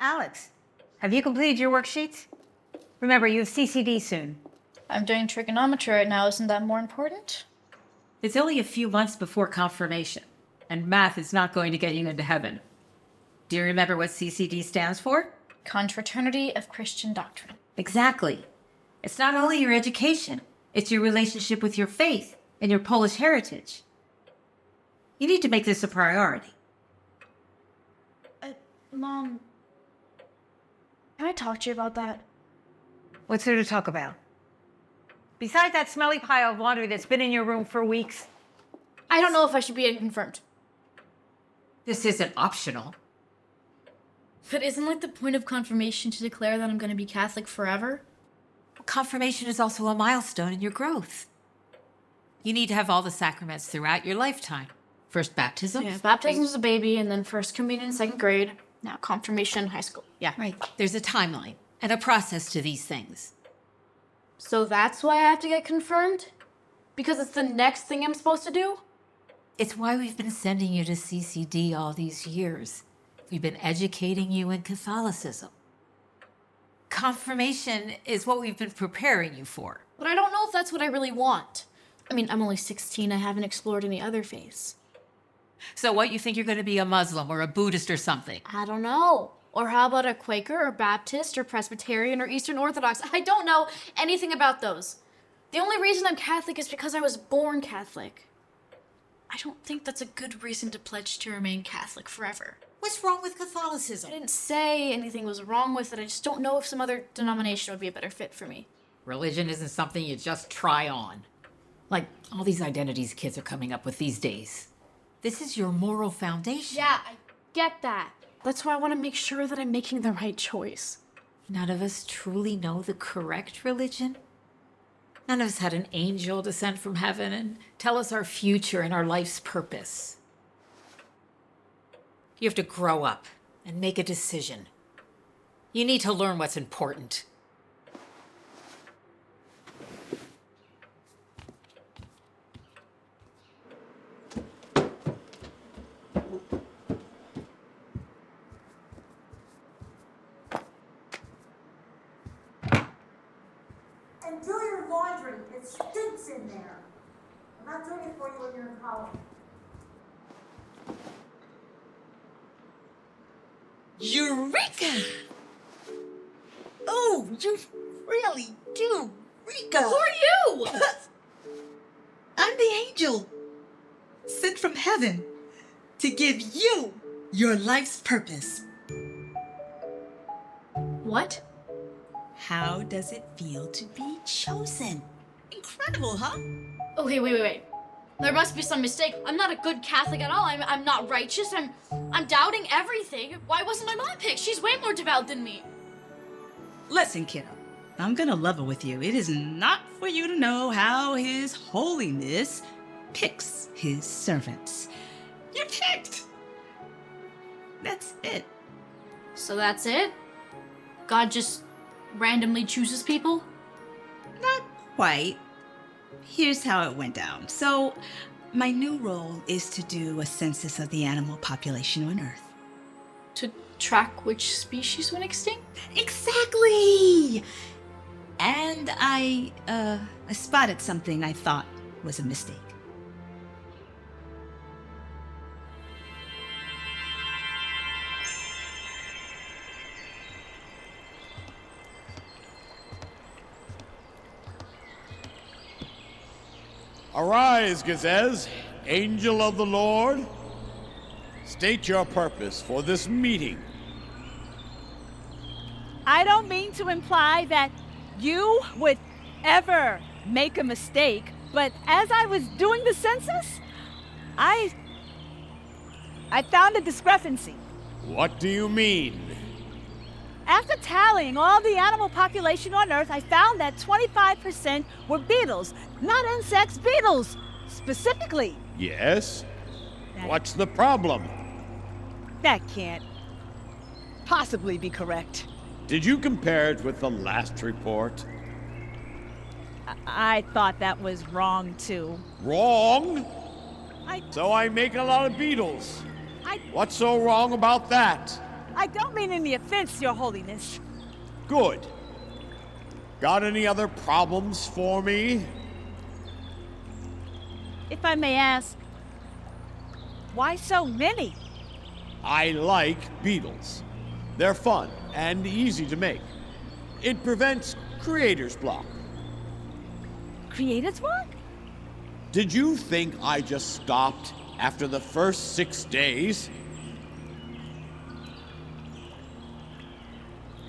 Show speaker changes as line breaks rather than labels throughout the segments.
Alex, have you completed your worksheets? Remember, you have CCD soon.
I'm doing trigonometry right now. Isn't that more important?
It's only a few months before confirmation, and math is not going to get you into heaven. Do you remember what CCD stands for?
Confraternity of Christian Doctrine.
Exactly. It's not only your education, it's your relationship with your faith and your Polish heritage. You need to make this a priority.
Mom, can I talk to you about that?
What's there to talk about? Besides that smelly pile of laundry that's been in your room for weeks.
I don't know if I should be confirmed.
This isn't optional.
But isn't like the point of confirmation to declare that I'm going to be Catholic forever?
Confirmation is also a milestone in your growth. You need to have all the sacraments throughout your lifetime. First baptism.
Yeah, baptism as a baby, and then first communion in second grade. Now confirmation in high school. Yeah.
Right. There's a timeline and a process to these things.
So that's why I have to get confirmed? Because it's the next thing I'm supposed to do?
It's why we've been sending you to CCD all these years. We've been educating you in Catholicism. Confirmation is what we've been preparing you for.
But I don't know if that's what I really want. I mean, I'm only 16. I haven't explored any other faiths.
So what, you think you're going to be a Muslim or a Buddhist or something?
I don't know. Or how about a Quaker or Baptist or Presbyterian or Eastern Orthodox? I don't know anything about those. The only reason I'm Catholic is because I was born Catholic. I don't think that's a good reason to pledge to remain Catholic forever.
What's wrong with Catholicism?
I didn't say anything was wrong with it. I just don't know if some other denomination would be a better fit for me.
Religion isn't something you just try on. Like all these identities kids are coming up with these days. This is your moral foundation.
Yeah, I get that. That's why I want to make sure that I'm making the right choice.
None of us truly know the correct religion. None of us had an angel descend from heaven and tell us our future and our life's purpose. You have to grow up and make a decision. You need to learn what's important.
And do your laundry. It stinks in there. I'm not doing it for you when you're in college.
Eureka! Oh, you really do, Rika.
Who are you?
I'm the angel sent from heaven to give you your life's purpose.
What?
How does it feel to be chosen? Incredible, huh?
Okay, wait. There must be some mistake. I'm not a good Catholic at all. I'm not righteous. I'm doubting everything. Why wasn't my mom picked? She's way more devout than me.
Listen, kiddo. I'm gonna level with you. It is not for you to know how His Holiness picks His servants. You're picked. That's it.
So that's it? God just randomly chooses people?
Not quite. Here's how it went down. So, my new role is to do a census of the animal population on Earth.
To track which species went extinct?
Exactly! And I spotted something I thought was a mistake.
Arise, Gazez, angel of the Lord. State your purpose for this meeting.
I don't mean to imply that you would ever make a mistake, but as I was doing the census, I found a discrepancy.
What do you mean?
After tallying all the animal population on Earth, I found that 25% were beetles, not insects, beetles, specifically.
Yes? What's the problem?
That can't possibly be correct.
Did you compare it with the last report?
I thought that was wrong, too.
Wrong? So I make a lot of beetles. What's so wrong about that?
I don't mean any offense, Your Holiness.
Good. Got any other problems for me?
If I may ask, why so many?
I like beetles. They're fun and easy to make. It prevents creator's block.
Creator's block?
Did you think I just stopped after the first 6 days?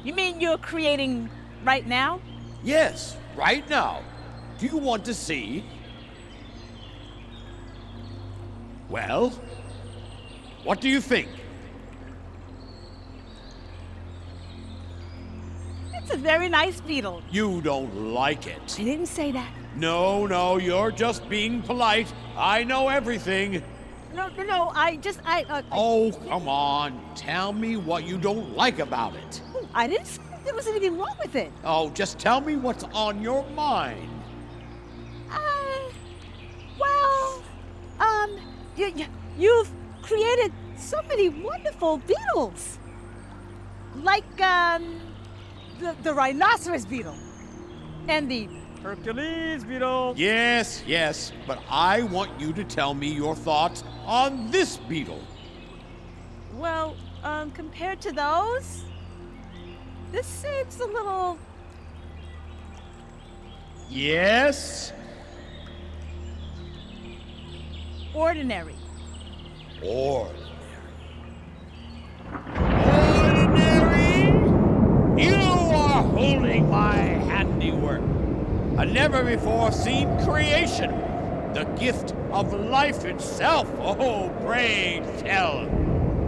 You mean you're creating right now?
Yes, right now. Do you want to see? Well, what do you think?
It's a very nice beetle.
You don't like it.
I didn't say that.
No, you're just being polite. I know everything.
No,
Oh, come on. Tell me what you don't like about it.
I didn't say there was anything wrong with it.
Oh, just tell me what's on your mind.
Well, you've created so many wonderful beetles. Like, the rhinoceros beetle. And the Hercules beetle.
Yes, but I want you to tell me your thoughts on this beetle.
Well, compared to those, this seems a little...
Yes?
ordinary.
Ordinary. You are holding my handiwork. A never-before-seen creation. The gift of life itself. Oh, pray tell.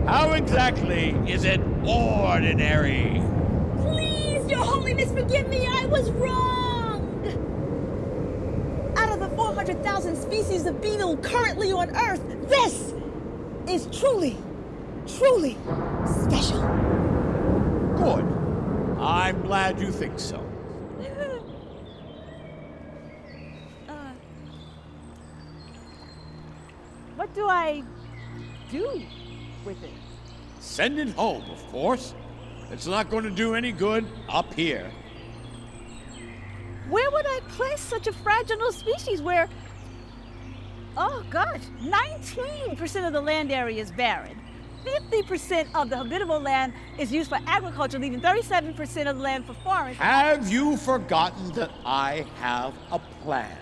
How exactly is it ordinary?
Please, Your Holiness, forgive me. I was wrong. Out of the 400,000 species of beetle currently on Earth, this is truly special.
Good. I'm glad you think so.
What do I do with it?
Send it home, of course. It's not going to do any good up here.
Where would I place such a fragile species where, oh gosh, 19% of the land area is barren. 50% of the habitable land is used for agriculture, leaving 37% of the land for forest.
Have you forgotten that I have a plan?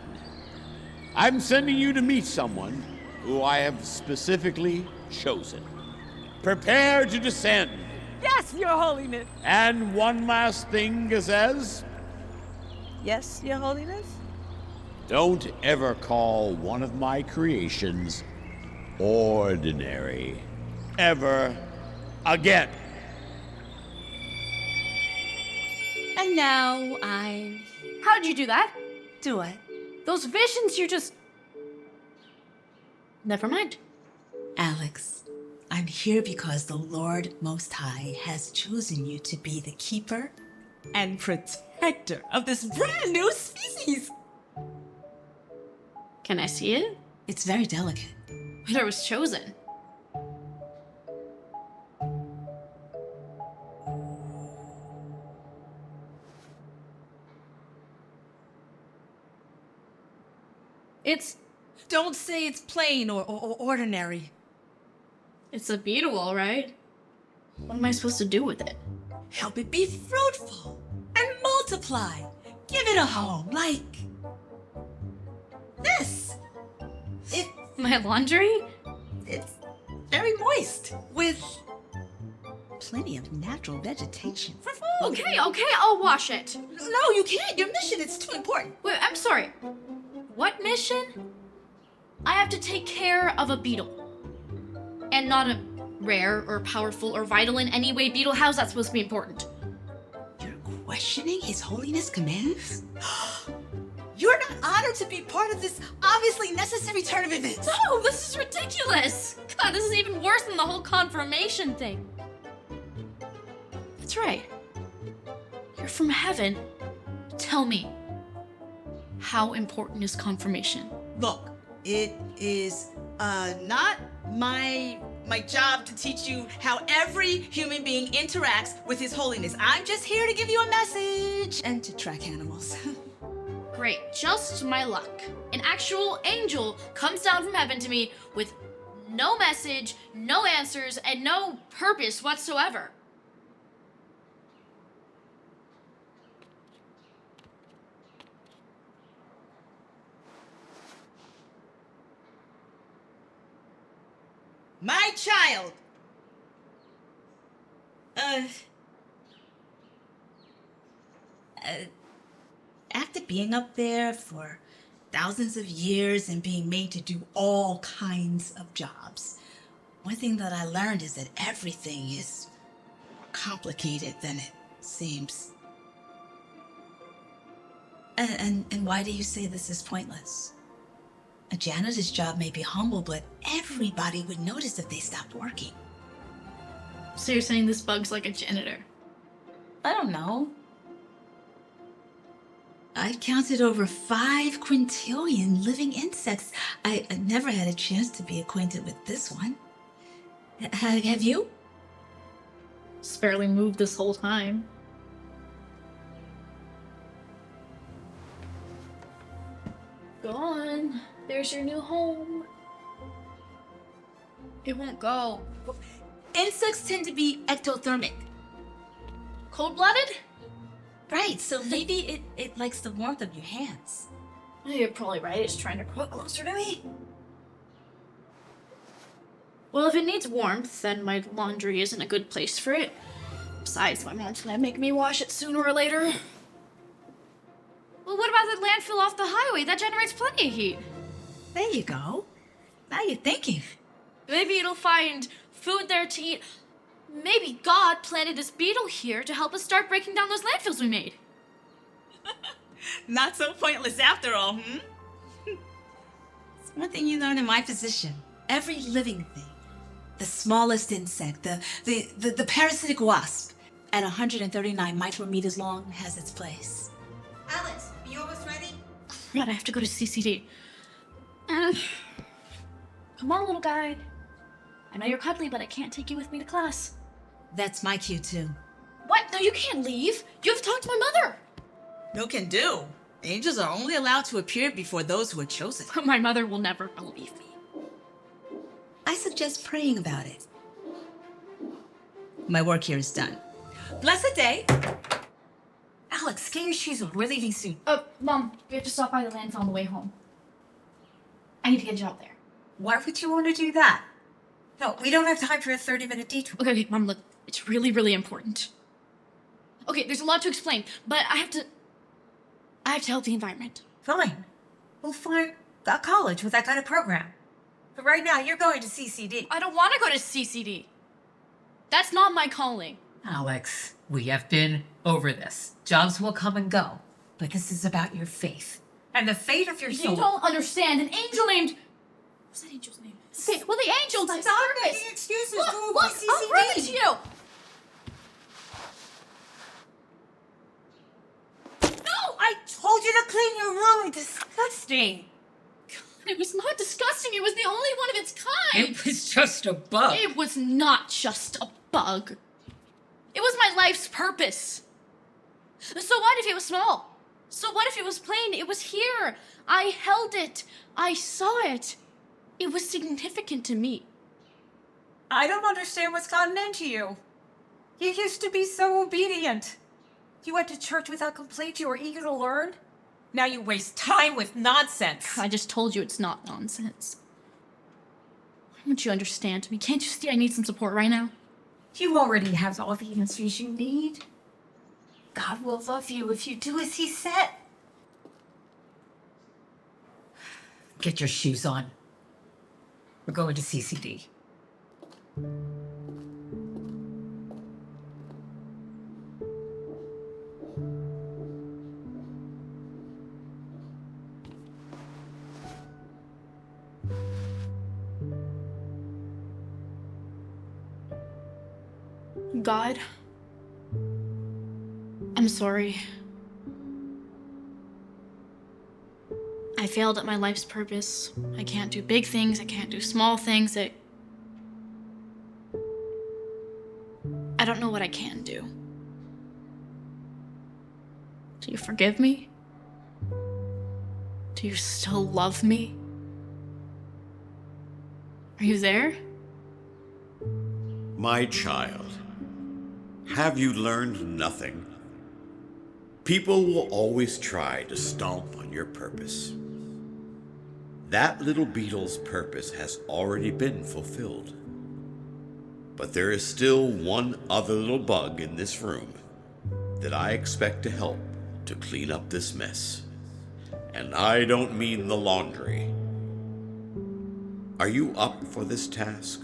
I'm sending you to meet someone who I have specifically chosen. Prepare to descend.
Yes, Your Holiness.
And one last thing, Gazez.
Yes, Your Holiness?
Don't ever call one of my creations ordinary. Ever again.
And now I
How did you do that?
do it.
Those visions you just... Never mind.
Alex, I'm here because the Lord Most High has chosen you to be the keeper and protector of this brand new species.
Can I see it?
It's very delicate.
But I was chosen. It's
Don't say it's plain or ordinary.
It's a beetle, all right. What am I supposed to do with it?
Help it be fruitful and multiply. Give it a home like this.
My laundry?
It's very moist with plenty of natural vegetation for food.
Okay, I'll wash it.
No, you can't. Your mission is too important.
Wait, I'm sorry. What mission? I have to take care of a beetle. And not a rare or powerful or vital in any way beetle. How's that supposed to be important?
You're questioning His Holiness' commands? You're not honored to be part of this obviously necessary turn of events.
No, this is ridiculous. God, this is even worse than the whole confirmation thing. That's right. You're from heaven. Tell me, how important is confirmation?
Look, it is not my job to teach you how every human being interacts with His Holiness. I'm just here to give you a message and to track animals.
Great, just my luck. An actual angel comes down from heaven to me with no message, no answers, and no purpose whatsoever.
My child! After being up there for thousands of years and being made to do all kinds of jobs, one thing that I learned is that everything is more complicated than it seems. And why do you say this is pointless? A janitor's job may be humble, but everybody would notice if they stopped working.
So you're saying this bug's like a janitor?
I don't know. I counted over 5 quintillion living insects. I never had a chance to be acquainted with this one. Have you?
It's barely moved this whole time. Go on. There's your new home. It won't go.
Insects tend to be ectothermic.
Cold-blooded?
Right, so maybe it likes the warmth of your hands.
You're probably right. It's trying to crawl closer to me. Well, if it needs warmth, then my laundry isn't a good place for it. Besides, my mom's gonna make me wash it sooner or later. Well, what about the landfill off the highway? That generates plenty of heat.
There you go. Now you're thinking.
Maybe it'll find food there to eat. Maybe God planted this beetle here to help us start breaking down those landfills we made.
Not so pointless after all, It's one thing you learn in my position. Every living thing, the smallest insect, the parasitic wasp, at 139 micrometers long has its place.
Alex, are you almost ready?
Crud, I have to go to CCD. Come on, little guy. I know you're cuddly, but I can't take you with me to class.
That's my cue too.
What? No, you can't leave. You have to talk to my mother.
No can do. Angels are only allowed to appear before those who are chosen.
My mother will never believe me.
I suggest praying about it. My work here is done. Blessed day.
Alex, get your shoes on. We're leaving soon.
Mom, we have to stop by the landfill on the way home. I need to get a job there.
Why would you want to do that? No, we don't have time for a 30-minute detour.
Okay, Mom, look, it's really, really important. Okay, there's a lot to explain, but I have to help the environment.
Fine. We'll find a college with that kind of program. But right now, you're going to CCD.
I don't want to go to CCD. That's not my calling.
Alex, we have been over this. Jobs will come and go. But this is about your faith. And the fate of your
You
soul.
don't understand. An angel named... What's that angel's name? Well, the angel named
Stop
Service.
making excuses.
Look,
Go
look,
over to
I'll prove it
CCD.
to you.
No, I told you to clean your room. Disgusting.
It was not disgusting. It was the only one of its kind.
It was just a bug.
It was not just a bug. It was my life's purpose. So what if it was small? So what if it was plain? It was here. I held it. I saw it. It was significant to me.
I don't understand what's gotten into you. You used to be so obedient. You went to church without complaint. You were eager to learn. Now you waste time with nonsense.
I just told you it's not nonsense. Why don't you understand me? Can't you see I need some support right now?
You already have all the answers you need. God will love you if you do as he said. Get your shoes on. We're going to CCD.
God, I'm sorry. I failed at my life's purpose. I can't do big things, I can't do small things. I don't know what I can do. Do you forgive me? Do you still love me? Are you there?
My child, have you learned nothing? People will always try to stomp on your purpose. That little beetle's purpose has already been fulfilled. But there is still one other little bug in this room that I expect to help to clean up this mess. And I don't mean the laundry. Are you up for this task?